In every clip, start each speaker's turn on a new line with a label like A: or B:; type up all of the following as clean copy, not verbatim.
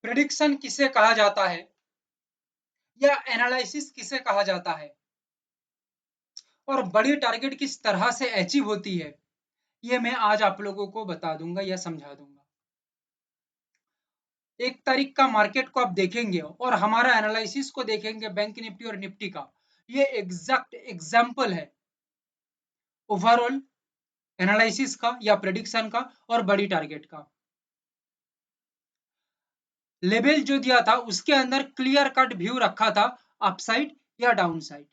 A: Prediction किसे कहा जाता है या एनालिसिस किसे कहा जाता है और बड़ी टारगेट किस तरह से अचीव होती है, ये मैं आज आप लोगों को बता दूंगा या समझा दूंगा। एक तारीख का मार्केट को आप देखेंगे और हमारा एनालिसिस को देखेंगे बैंक निफ्टी और निफ्टी का, ये एग्जैक्ट एग्जाम्पल है ओवरऑल एनालिसिस का या प्रेडिक्शन का और बड़ी टारगेट का। लेवल जो दिया था उसके अंदर क्लियर कट व्यू रखा था अपसाइड या डाउनसाइड।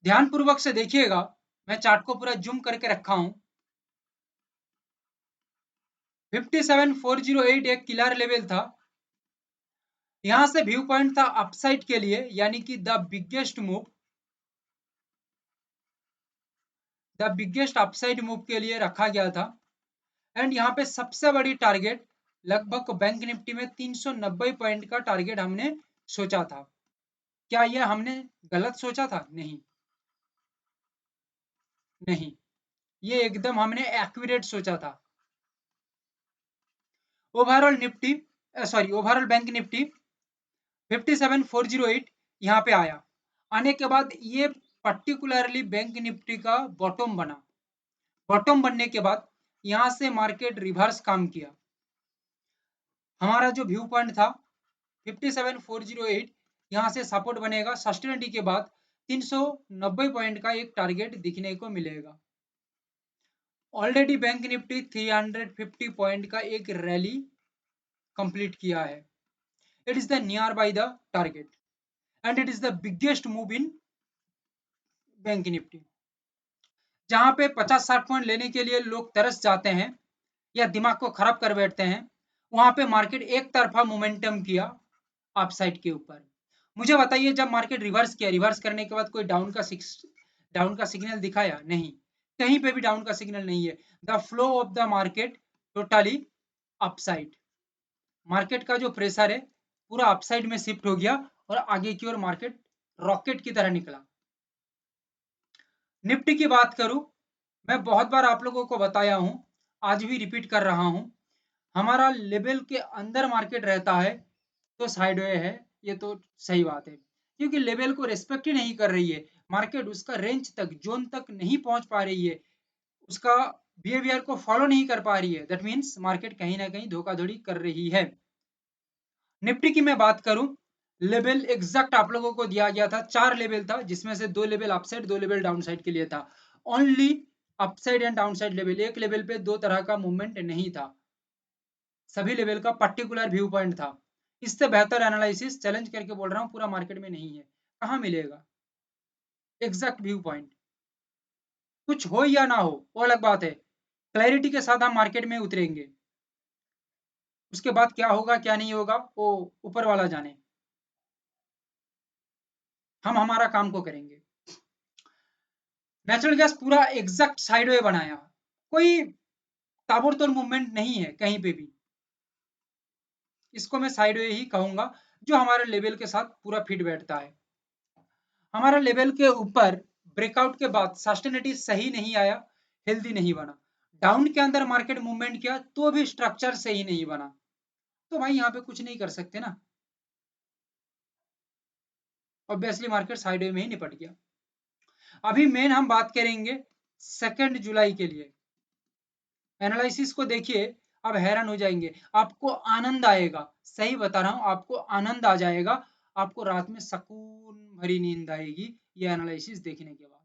A: ध्यानपूर्वक से देखिएगा, मैं चार्ट को पूरा जूम करके रखा हूं। 57408 एक किलर लेवल था, यहां से व्यू पॉइंट था अपसाइड के लिए, यानी कि द बिगेस्ट अपसाइड मूव के लिए रखा गया था। एंड यहाँ पे सबसे बड़ी टारगेट लगभग बैंक निफ्टी में 390 पॉइंट का टारगेट हमने सोचा था। क्या ये हमने गलत सोचा था? नहीं, नहीं, ये एकदम हमने एक्यूरेट सोचा था। Overall Nifty overall bank Nifty 57408 यहाँ पे आया। आने के बाद ये पर्टिकुलरली बैंक निफ्टी का बॉटम बना। बॉटम बनने के बाद यहाँ से मार्केट रिवर्स काम किया। हमारा जो व्यू पॉइंट था 57408, यहाँ से सपोर्ट बनेगा, सस्टेनिटी के बाद 390 पॉइंट का एक टारगेट दिखने को मिलेगा। ऑलरेडी बैंक निफ्टी 350 पॉइंट का एक रैली कंप्लीट किया है। It is the near by the target and it is the biggest move in bank Nifty. जहां पे 50-60 पॉइंट लेने के लिए लोग तरस जाते हैं या दिमाग को खराब कर बैठते हैं, वहां पे मार्केट एक तरफा मोमेंटम किया अपसाइड के ऊपर। मुझे बताइए, जब मार्केट रिवर्स किया, रिवर्स करने के बाद कोई डाउन का सिग्नल दिखाया? नहीं, कहीं पे भी डाउन का सिग्नल नहीं है। The flow of the market totally upside. Market का जो प्रेशर है पूरा अपसाइड में शिफ्ट हो गया और आगे की ओर मार्केट रॉकेट की तरह निकला। निफ्टी की बात करूं, मैं बहुत बार आप लोगों को बताया हूं, आज भी रिपीट कर रहा हूं, हमारा लेवल के अंदर मार्केट रहता है तो साइडवे है, ये तो सही बात है, क्योंकि लेवल को रेस्पेक्ट ही नहीं कर रही है मार्केट, उसका रेंज तक, जोन तक नहीं पहुंच पा रही है, उसका बिहेवियर को फॉलो नहीं कर पा रही है। दैट मीन्स मार्केट कहीं ना कहीं धोखाधड़ी कर रही है। निफ्टी की मैं बात करूं, लेवल एग्जैक्ट आप लोगों को दिया गया था, 4 लेवल था, जिसमें से 2 लेवल अपसाइड, 2 लेवल डाउनसाइड के लिए था। Only upside and downside level, एक लेवल पे दो तरह का मूवमेंट नहीं था, सभी लेवल का पर्टिकुलर व्यू पॉइंट था। इससे बेहतर एनालिसिस चैलेंज करके बोल रहा हूं पूरा मार्केट में नहीं है। कहां मिलेगा एग्जैक्ट व्यू पॉइंट? कुछ हो या ना हो वो अलग बात है, क्लैरिटी के साथ हम मार्केट में उतरेंगे, उसके बाद क्या होगा क्या नहीं होगा वो ऊपर वाला जाने, हम हमारा काम को करेंगे। नेचुरल गैस पूरा एग्जैक्ट साइडवे बनाया, कोई ताबड़तोड़ मूवमेंट नहीं है कहीं पे भी, इसको मैं साइडवे ही कहूंगा, जो हमारे लेवल के साथ पूरा फिट बैठता है। हमारा लेवल के ऊपर ब्रेकआउट के बाद सस्टेनिटी सही नहीं आया, हेल्दी नहीं बना, डाउन के अंदर मार्केट मूवमेंट किया तो भी स्ट्रक्चर सही नहीं बना, तो भाई यहाँ पे कुछ नहीं कर सकते ना, ऑब्वियसली मार्केट साइडवे में ही निपट गया। अभी मेन हम बात करेंगे 2 जुलाई के लिए। एनालिसिस को देखिए, आप हैरान हो जाएंगे, आपको आनंद आएगा, सही बता रहा हूं, आपको आनंद आ जाएगा, आपको रात में सुकून भरी नींद आएगी ये एनालिसिस देखने के बाद।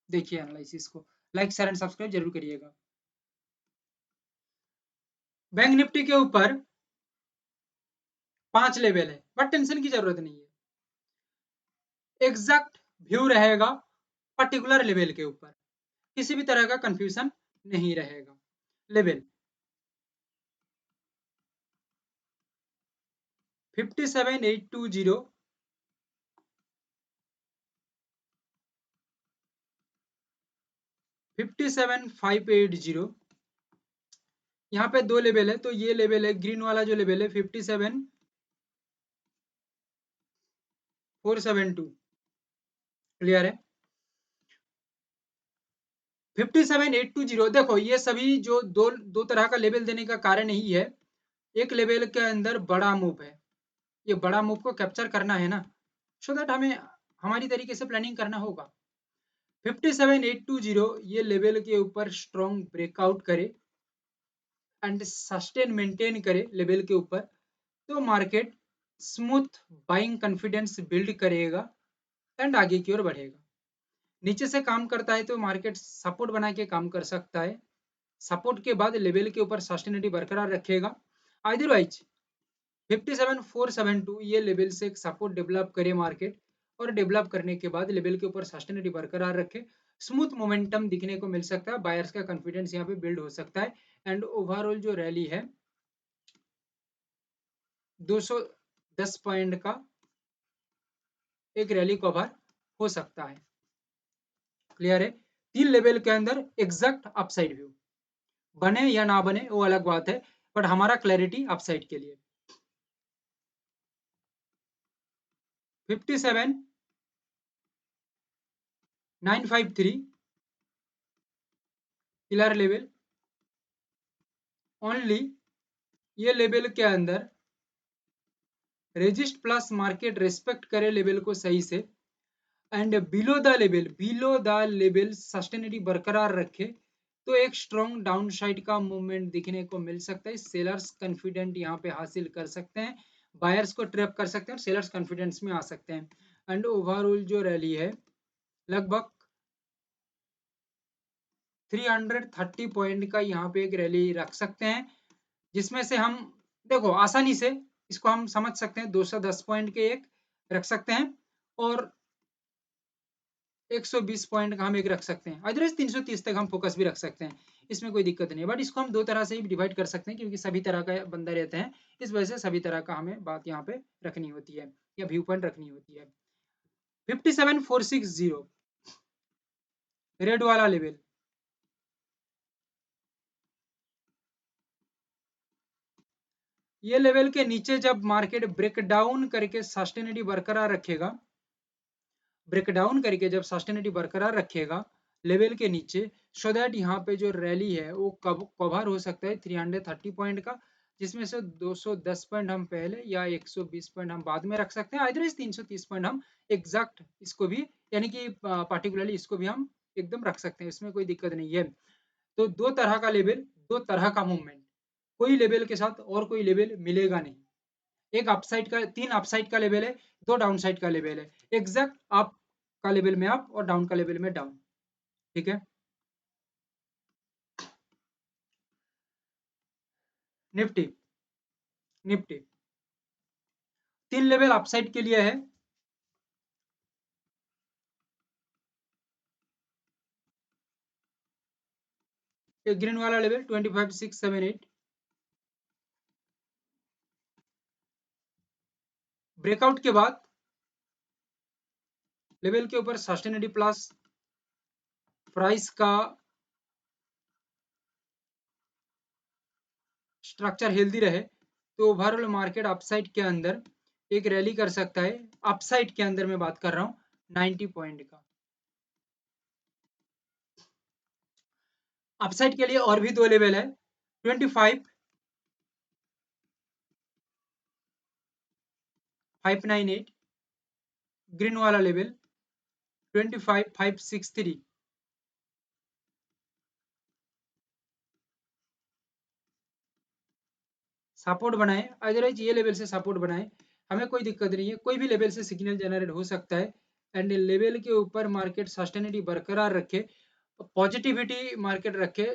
A: देखिए एनालिसिस को, लाइक शेयर एंड सब्सक्राइब जरूर करिएगा। बैंक निफ्टी के ऊपर 5 लेवल है, बट टेंशन की जरूरत नहीं है, एग्जैक्ट व्यू रहेगा पर्टिकुलर लेवल के ऊपर, किसी भी तरह का कंफ्यूजन नहीं रहेगा। लेवल 57820, 57580, यहाँ पे 2 लेवल है, तो ये लेवल है ग्रीन वाला जो लेवल है 57472, क्लियर है। 57820 देखो ये सभी जो दो तरह का लेवल देने का कारण यही है, एक लेवल के अंदर बड़ा मूव है, ये बड़ा मूव को कैप्चर करना है ना, सो दैट हमें हमारी तरीके से प्लानिंग करना होगा। 57820 ये लेवल के ऊपर स्ट्रॉन्ग ब्रेकआउट करे एंड सस्टेन मेंटेन करे लेवल के ऊपर, तो market smooth buying confidence build करेगा एंड आगे की ओर बढ़ेगा। नीचे से काम करता है तो मार्केट सपोर्ट बना के काम कर सकता है, सपोर्ट के बाद लेवल के ऊपर सस्टेनिटी बरकरार रखेगा। अदरवाइज 57472 ये लेवल से एक सपोर्ट डेवलप करे मार्केट, और डेवलप करने के बाद लेवल के ऊपर सस्टेनिटी बरकरार रखे, स्मूथ मोमेंटम दिखने को मिल सकता है, बायर्स का कॉन्फिडेंस यहाँ पे बिल्ड हो सकता है एंड ओवरऑल जो रैली है 210 पॉइंट का एक रैली कवर हो सकता है। क्लियर है? 3 लेवल के अंदर एग्जैक्ट अपसाइड व्यू बने या ना बने वो अलग बात है, बट हमारा क्लैरिटी अपसाइड के लिए 57953 किलर लेवल ओनली, ये लेवल के अंदर रेजिस्ट प्लस मार्केट रेस्पेक्ट करे लेवल को सही से एंड बिलो द लेवल सस्टेनिटी बरकरार रखे, तो एक स्ट्रॉन्ग डाउन साइड का मूवमेंट दिखने को मिल सकता है। सेलर्स कॉन्फिडेंट यहाँ पे हासिल कर सकते हैं, बायर्स को ट्रैप कर सकते हैं और सेलर्स कॉन्फिडेंस में आ सकते हैं एंड ओवरऑल जो रैली है लगभग 330 पॉइंट का यहाँ पे एक रैली रख सकते हैं, जिसमें से हम देखो आसानी से इसको हम समझ सकते हैं 210 पॉइंट के एक रख सकते हैं और 120 पॉइंट का हम एक रख सकते हैं, अदरवाइज 330 तक हम फोकस भी रख सकते हैं, इसमें कोई दिक्कत नहीं है। बट इसको हम दो तरह से ही डिवाइड कर सकते हैं क्योंकि सभी तरह का बंदा रहते हैं, इस वजह से सभी तरह का हमें बात यहाँ पे रखनी होती है या व्यू पॉइंट रखनी होती है। 57460 रेड वाला लेवल, ये लेवल के नीचे जब मार्केट ब्रेकडाउन करके सस्टेनिटी बरकरार रखेगा, ब्रेकडाउन करके जब सस्टेनिटी बरकरार रखेगा लेवल के नीचे, सो दैट यहाँ पे जो रैली है वो कवर हो सकता है 330 पॉइंट का, जिसमें से 210 पॉइंट हम पहले या 120 पॉइंट हम बाद में रख सकते हैं, अदरवाइज 330 पॉइंट हम एग्जैक्ट इसको भी यानी कि पार्टिकुलरली इसको भी हम एकदम रख सकते हैं, इसमें कोई दिक्कत नहीं है। तो दो तरह का लेवल, दो तरह का मूवमेंट, कोई लेवल के साथ और कोई लेवल मिलेगा नहीं, एक अपसाइड का, 3 अपसाइड का लेवल है, 2 डाउन साइड का लेवल है, एग्जैक्ट अप का लेवल में अप और डाउन का लेवल में डाउन। ठीक है, निफ्टी, निफ्टी 3 लेवल अपसाइड के लिए है, एक ग्रीन वाला लेवल 25678, ब्रेकआउट के बाद लेवल के ऊपर सस्टेनिटी प्लस प्राइस का स्ट्रक्चर हेल्दी रहे, तो ओवरऑल मार्केट अपसाइड के अंदर एक रैली कर सकता है, अपसाइड के अंदर मैं बात कर रहा हूं 90 पॉइंट का। अपसाइड के लिए और भी दो लेवल है, 25598 ग्रीन वाला लेवल, 25563, सपोर्ट बनाए, अदरवाइज ये लेवल से सपोर्ट बनाए, हमें कोई दिक्कत नहीं है, कोई भी लेवल से सिग्नल जनरेट हो सकता है एंड लेवल के ऊपर मार्केट सस्टेनिटी बरकरार रखे, पॉजिटिविटी मार्केट रखे,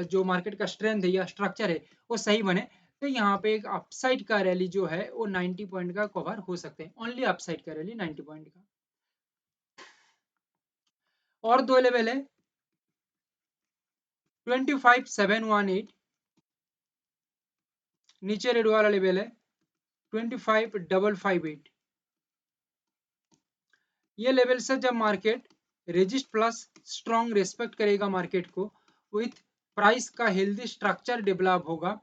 A: जो मार्केट का स्ट्रेंथ है या स्ट्रक्चर है वो सही बने, तो यहाँ पे एक अपसाइड का रैली जो है वो 90 पॉइंट का कवर हो सकते हैं, ओनली अपसाइड का रैली 90 पॉइंट का। और दो लेवल है 25718, नीचे रेड वाला लेवल है 25558, ये लेवल से जब market resist plus strong respect करेगा मार्केट को, विथ प्राइस का हेल्दी स्ट्रक्चर डेवलप होगा,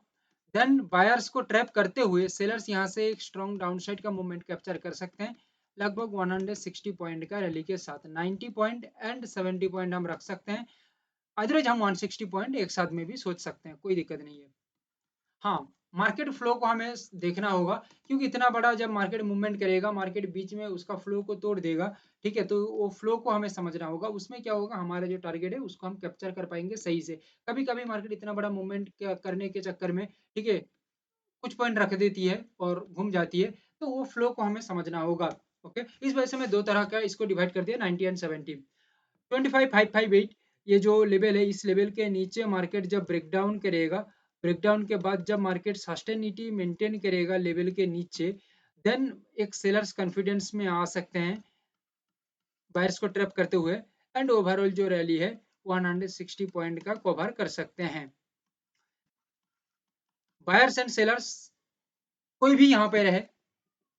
A: देन बायर्स को ट्रैप करते हुए सेलर्स यहां से एक स्ट्रॉन्ग डाउनसाइड का मूवमेंट कैप्चर कर सकते हैं, लगभग 160 पॉइंट का रैली के साथ 90 पॉइंट एंड 70 पॉइंट हम रख सकते हैं, अदरवाइज हम 160 पॉइंट एक साथ में भी सोच सकते हैं, कोई दिक्कत नहीं है। हाँ, मार्केट फ्लो को हमें देखना होगा, क्योंकि इतना बड़ा जब मार्केट मूवमेंट करेगा, मार्केट बीच में उसका फ्लो को तोड़ देगा, ठीक है, तो वो फ्लो को हमें समझना होगा, उसमें क्या होगा, हमारा जो टारगेट है उसको हम कैप्चर कर पाएंगे सही से। कभी कभी मार्केट इतना बड़ा मूवमेंट करने के चक्कर में, ठीक है, कुछ पॉइंट रख देती है और घूम जाती है, तो वो फ्लो को हमें समझना होगा। ओके, इस वजह से मैं दो तरह का इसको डिवाइड कर दिया, 90 एंड 70। 25,558 ये जो लेवल है, इस लेवल के नीचे मार्केट जब ब्रेकडाउन करेगा, ब्रेकडाउन के बाद जब मार्केट सस्टेनिटी मेंटेन करेगा लेवल के नीचे, देन एक सेलर्स कॉन्फिडेंस में आ सकते हैं बायर्स को ट्रैप करते हुए, एंड ओवरऑल जो रैली है 160 पॉइंट का कवर कर सकते हैं। बायर्स एंड सेलर्स कोई भी यहाँ पे रहे,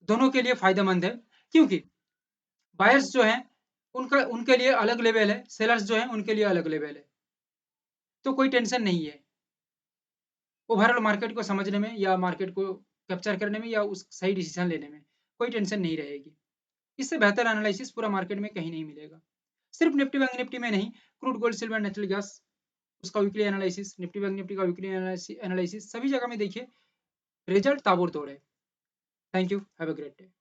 A: दोनों के लिए फायदेमंद है, क्योंकि बायर्स जो है उनका उनके लिए अलग लेवल है, सेलर्स जो है उनके लिए अलग लेवल है, तो कोई टेंशन नहीं है ओवरऑल मार्केट को समझने में या मार्केट को कैप्चर करने में या उस सही डिसीजन लेने में कोई टेंशन नहीं रहेगी। इससे बेहतर एनालिसिस पूरा मार्केट में कहीं नहीं मिलेगा। सिर्फ निफ्टी बैंक निफ्टी में नहीं, crude gold silver natural gas उसका weekly analysis, nifty bank nifty का वीकली एनालिसिस, सभी जगह में देखिए रिजल्ट ताबड़तोड़ है। Thank you, have a great day.